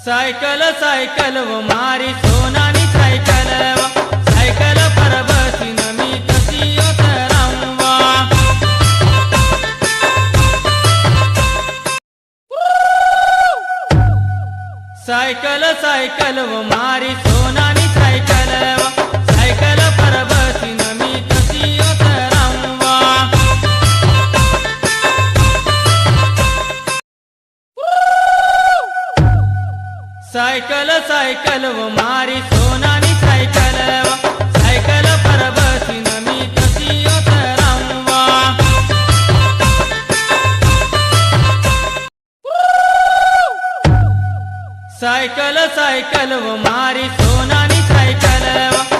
Cycle cycle व मारी सोनानी cycle cycle पर बसीन मी कशी उतरावा। सायकल सायकल व मारी सोनानी सायकल सायकल पर बसीन मी कशी उतरावा। सायकल सायकल व मारी सोनानी सायकल सायकल पर बसीन मी कशी उतरावा। सायकल सायकल व मारी सोनानी सायकल